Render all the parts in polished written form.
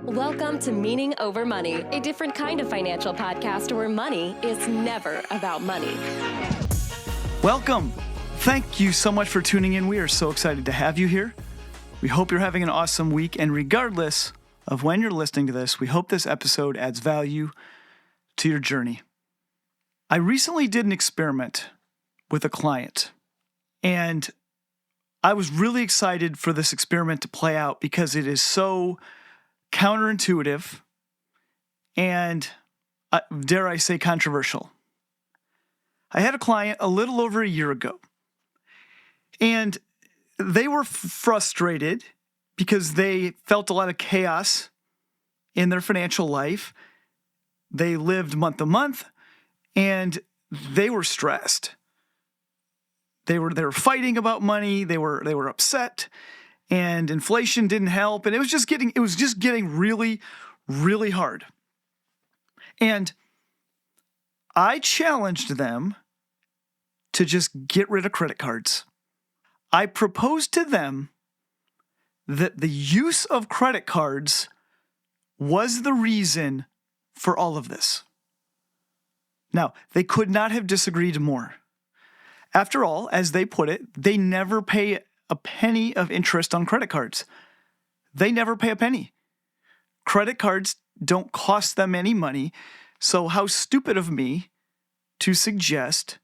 Welcome to Meaning Over Money, a different kind of financial podcast where money is never about money. Welcome. Thank you so much for tuning in. We are so excited to have you here. We hope you're having an awesome week. And regardless of when you're listening to this, we hope this episode adds value to your journey. I recently did an experiment with a client, and I was really excited for this experiment to play out because it is so counterintuitive and, dare I say, controversial. I had a client a little over a year ago, and they were frustrated because they felt a lot of chaos in their financial life. They lived month to month, and they were stressed. They were fighting about money. They were upset, and inflation didn't help. And it was just getting really, really hard. And I challenged them to just get rid of credit cards. I proposed to them that the use of credit cards was the reason for all of this. Now, they could not have disagreed more. After all, as they put it, they never pay a penny of interest on credit cards. They never pay a penny. Credit cards don't cost them any money, so how stupid of me to suggest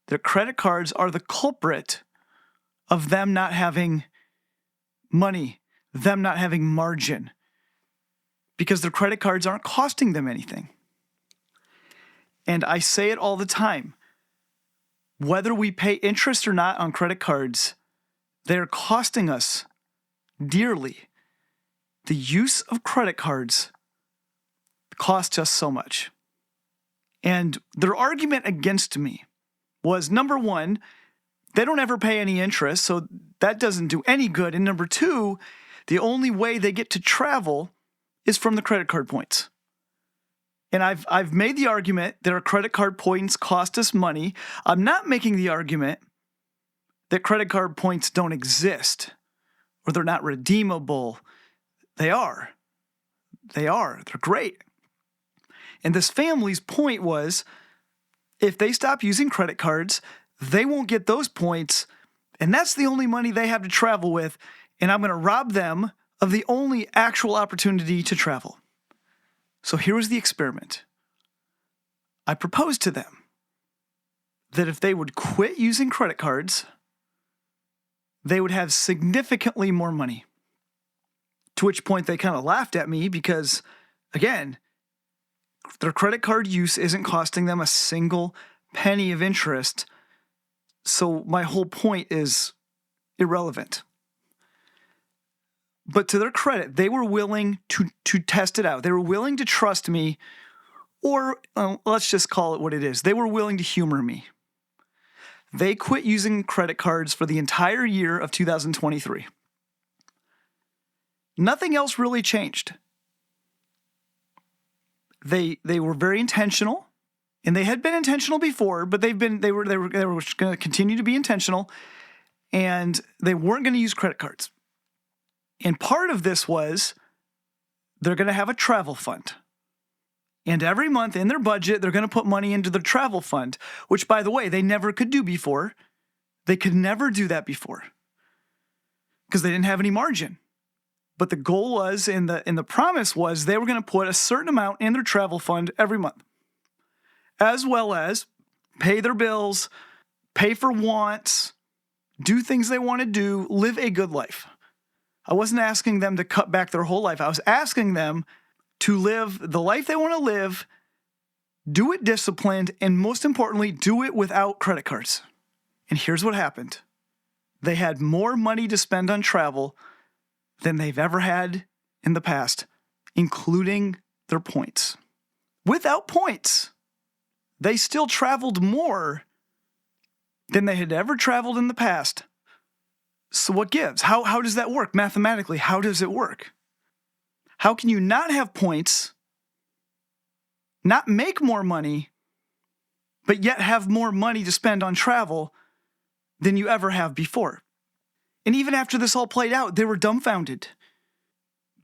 that credit cards are the culprit of them not having money, them not having margin, because their credit cards aren't costing them anything. And I say it all the time. Whether we pay interest or not on credit cards, they're costing us dearly. The use of credit cards costs us so much. And their argument against me was, number one, they don't ever pay any interest, so that doesn't do any good. And number two, the only way they get to travel is from the credit card points. And I've made the argument that our credit card points cost us money. I'm not making the argument that credit card points don't exist or they're not redeemable. They are. They're great. And this family's point was, if they stop using credit cards, they won't get those points, and that's the only money they have to travel with, and I'm going to rob them of the only actual opportunity to travel. So here was the experiment. I proposed to them that if they would quit using credit cards, they would have significantly more money. To which point they kind of laughed at me because, again, their credit card use isn't costing them a single penny of interest. So my whole point is irrelevant. But to their credit, they were willing to test it out. They were willing to trust me, or let's just call it what it is. They were willing to humor me. They quit using credit cards for the entire year of 2023. Nothing else really changed. They were very intentional, and they had been intentional before, but they were going to continue to be intentional, and they weren't going to use credit cards. And part of this was they're going to have a travel fund. And every month in their budget, they're going to put money into their travel fund, which, by the way, they never could do before. They could never do that before because they didn't have any margin. But the goal was, and the promise was, they were going to put a certain amount in their travel fund every month, as well as pay their bills, pay for wants, do things they want to do, live a good life. I wasn't asking them to cut back their whole life. I was asking them to live the life they want to live, do it disciplined, and most importantly, do it without credit cards. And here's what happened. They had more money to spend on travel than they've ever had in the past, including their points. Without points, they still traveled more than they had ever traveled in the past. So what gives? How does that work mathematically? How does it work? How can you not have points, not make more money, but yet have more money to spend on travel than you ever have before? And even after this all played out, they were dumbfounded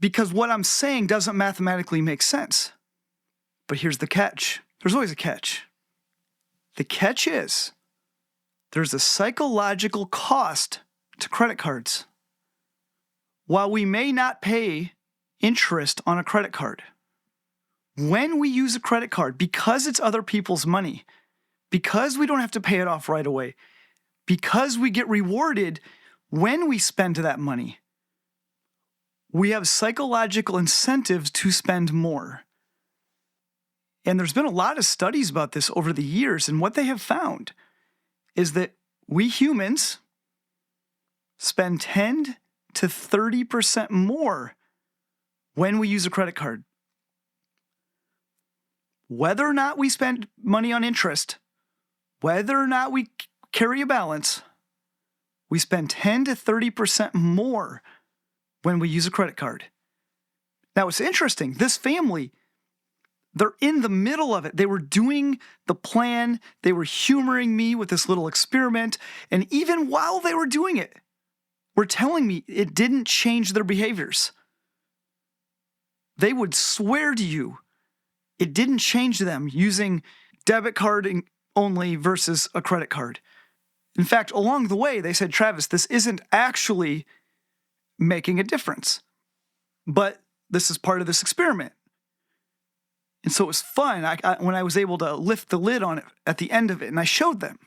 because what I'm saying doesn't mathematically make sense. But here's the catch. There's always a catch. The catch is there's a psychological cost to credit cards. While we may not pay interest on a credit card, when we use a credit card, because it's other people's money, because we don't have to pay it off right away, because we get rewarded when we spend that money, we have psychological incentives to spend more. And there's been a lot of studies about this over the years, and what they have found is that we humans spend 10 to 30% more when we use a credit card. Whether or not we spend money on interest, whether or not we carry a balance, we spend 10 to 30% more when we use a credit card. Now, it's interesting. This family, they're in the middle of it. They were doing the plan. They were humoring me with this little experiment. And even while they were doing it, were telling me it didn't change their behaviors. They would swear to you it didn't change them using debit card only versus a credit card. In fact, along the way, they said, Travis, this isn't actually making a difference, but this is part of this experiment. And so it was fun when I was able to lift the lid on it at the end of it, and I showed them.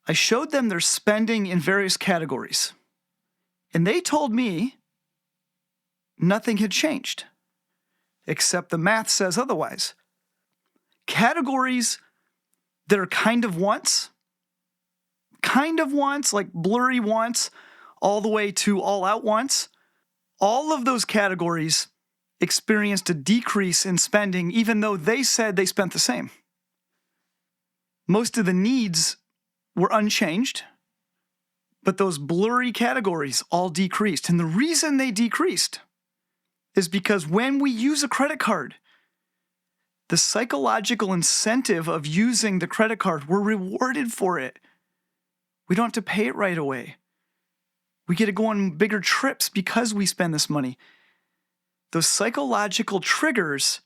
I showed them their spending in various categories. And they told me nothing had changed, except the math says otherwise. Categories that are kind of wants, like blurry wants, all the way to all out wants, all of those categories experienced a decrease in spending, even though they said they spent the same. Most of the needs were unchanged, but those blurry categories all decreased. And the reason they decreased is because when we use a credit card, the psychological incentive of using the credit card, we're rewarded for it. We don't have to pay it right away. We get to go on bigger trips because we spend this money. Those psychological triggers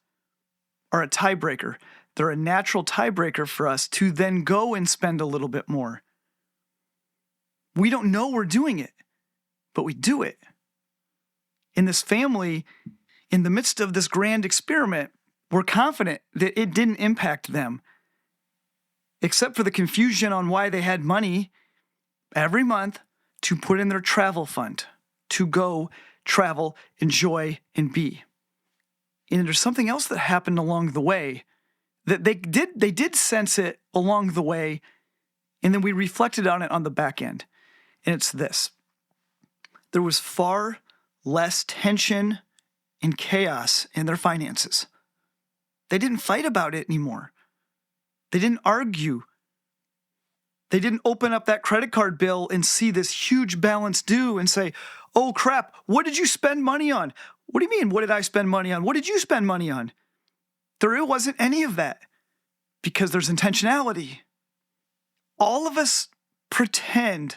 are a tiebreaker. They're a natural tiebreaker for us to then go and spend a little bit more. We don't know we're doing it, but we do it. In this family, in the midst of this grand experiment, we're confident that it didn't impact them, except for the confusion on why they had money every month to put in their travel fund, to go travel, enjoy, and be. And there's something else that happened along the way that they did sense it along the way, and then we reflected on it on the back end. And it's this. There was far less tension and chaos in their finances. They didn't fight about it anymore. They didn't argue. They didn't open up that credit card bill and see this huge balance due and say, oh crap, what did you spend money on? What do you mean, what did I spend money on? What did you spend money on? There wasn't any of that because there's intentionality. All of us pretend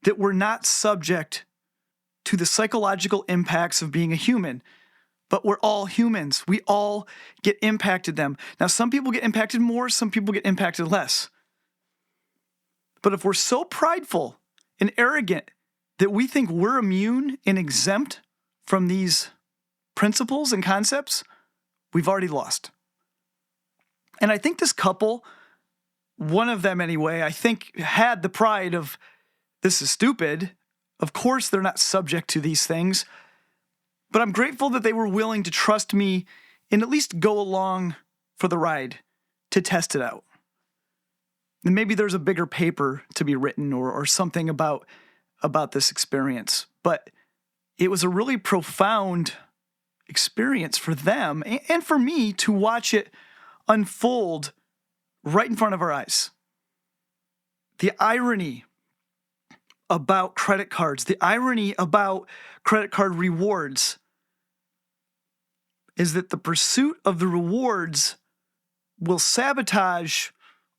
that we're not subject to the psychological impacts of being a human, but we're all humans. We all get impacted them. Now, some people get impacted more, some people get impacted less. But if we're so prideful and arrogant that we think we're immune and exempt from these principles and concepts, we've already lost. And I think this couple, one of them anyway, I think had the pride of, this is stupid. Of course they're not subject to these things. But I'm grateful that they were willing to trust me and at least go along for the ride to test it out. And maybe there's a bigger paper to be written or something about this experience. But it was a really profound experience for them and for me to watch it unfold right in front of our eyes. The irony about credit cards, the irony about credit card rewards is that the pursuit of the rewards will sabotage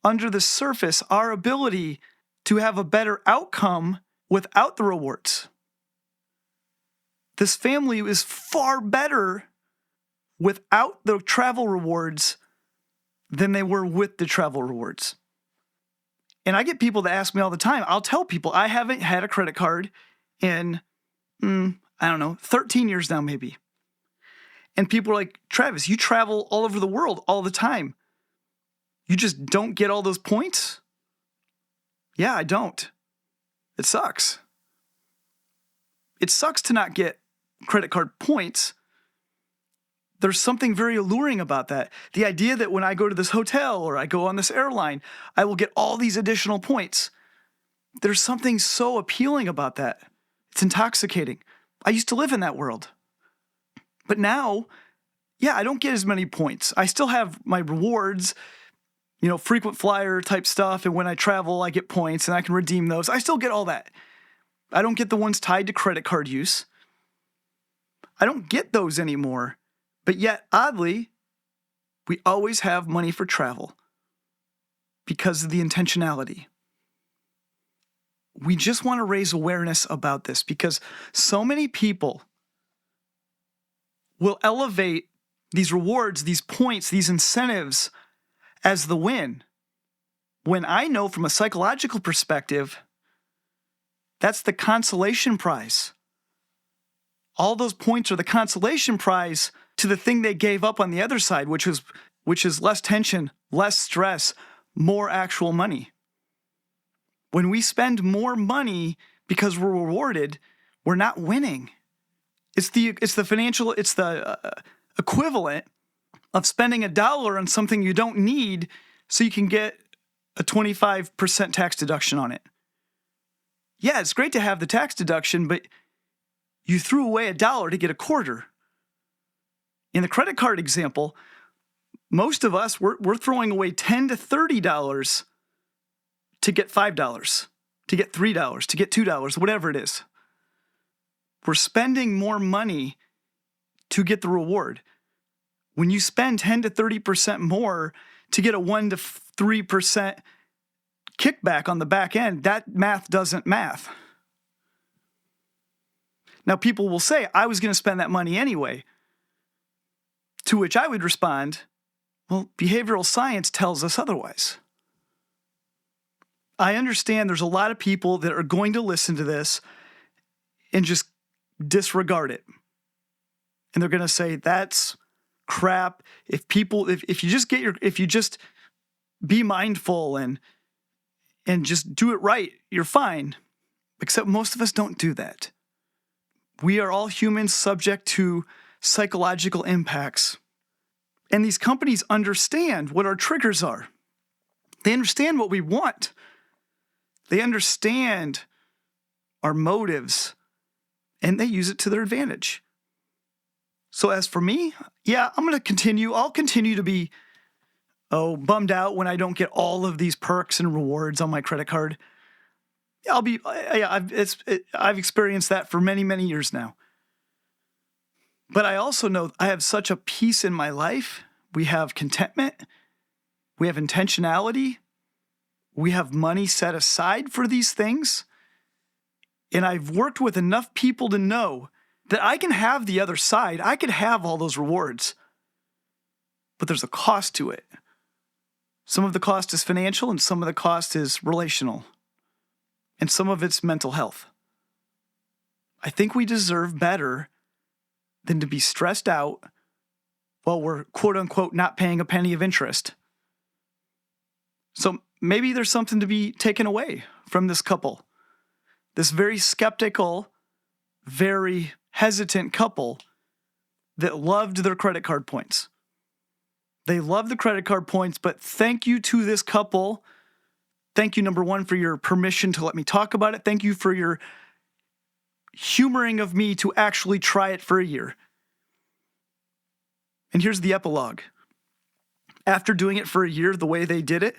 under the surface our ability to have a better outcome without the rewards. this family is far better without the travel rewards than they were with the travel rewards. And I get people that ask me all the time. I'll tell people I haven't had a credit card in, 13 years now maybe. And people are like, Travis, you travel all over the world all the time. You just don't get all those points? Yeah, I don't. It sucks. It sucks to not get credit card points. There's something very alluring about that. The idea that when I go to this hotel or I go on this airline, I will get all these additional points. There's something so appealing about that. It's intoxicating. I used to live in that world. But now, I don't get as many points. I still have my rewards, frequent flyer type stuff. And when I travel, I get points and I can redeem those. I still get all that. I don't get the ones tied to credit card use. I don't get those anymore. But yet, oddly, we always have money for travel because of the intentionality. We just want to raise awareness about this because so many people will elevate these rewards, these points, these incentives as the win. When I know from a psychological perspective, that's the consolation prize. All those points are the consolation prize to the thing they gave up on the other side, which is less tension, less stress, more actual money. When we spend more money because we're rewarded, we're not winning. It's the equivalent of spending $1 on something you don't need so you can get a 25% tax deduction on it. Yeah, it's great to have the tax deduction, but you threw away $1 to get a quarter. In the credit card example, most of us, we're throwing away $10 to $30 to get $5, to get $3, to get $2, whatever it is. We're spending more money to get the reward. When you spend 10 to 30% more to get a 1 to 3% kickback on the back end, that math doesn't math. Now, people will say, I was going to spend that money anyway. To which I would respond, well, behavioral science tells us otherwise. I understand there's a lot of people that are going to listen to this and just disregard it. And they're going to say, that's crap. If you just be mindful and just do it right, you're fine. Except most of us don't do that. We are all humans subject to psychological impacts. And these companies understand what our triggers are. They understand what we want. They understand our motives, and they use it to their advantage. So as for me, I'll continue to be bummed out when I don't get all of these perks and rewards on my credit card. I've experienced that for many, many years now. But I also know I have such a peace in my life. We have contentment. We have intentionality. We have money set aside for these things. And I've worked with enough people to know that I can have the other side. I could have all those rewards. But there's a cost to it. Some of the cost is financial and some of the cost is relational. And some of it's mental health. I think we deserve better than to be stressed out while we're quote unquote not paying a penny of interest. So maybe there's something to be taken away from this couple. This very skeptical, very hesitant couple that loved their credit card points. They love the credit card points, but thank you to this couple. Thank you, number one, for your permission to let me talk about it. Thank you for your humoring of me to actually try it for a year. And here's the epilogue. After doing it for a year the way they did it,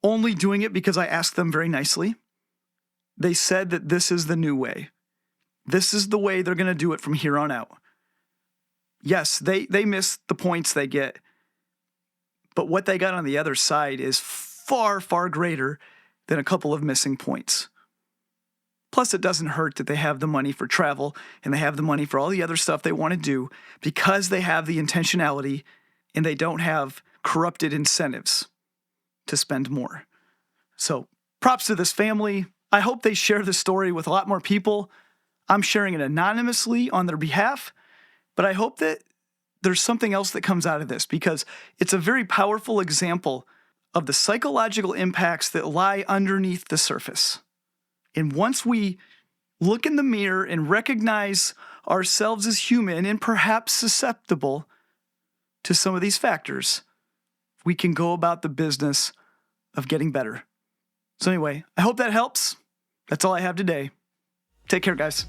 only doing it because I asked them very nicely, they said that this is the new way. This is the way they're going to do it from here on out. Yes, they miss the points they get, but what they got on the other side is far, far greater than a couple of missing points. Plus, it doesn't hurt that they have the money for travel and they have the money for all the other stuff they want to do because they have the intentionality and they don't have corrupted incentives to spend more. So, props to this family. I hope they share this story with a lot more people. I'm sharing it anonymously on their behalf, but I hope that there's something else that comes out of this because it's a very powerful example of the psychological impacts that lie underneath the surface. And once we look in the mirror and recognize ourselves as human and perhaps susceptible to some of these factors, we can go about the business of getting better. So anyway, I hope that helps. That's all I have today. Take care, guys.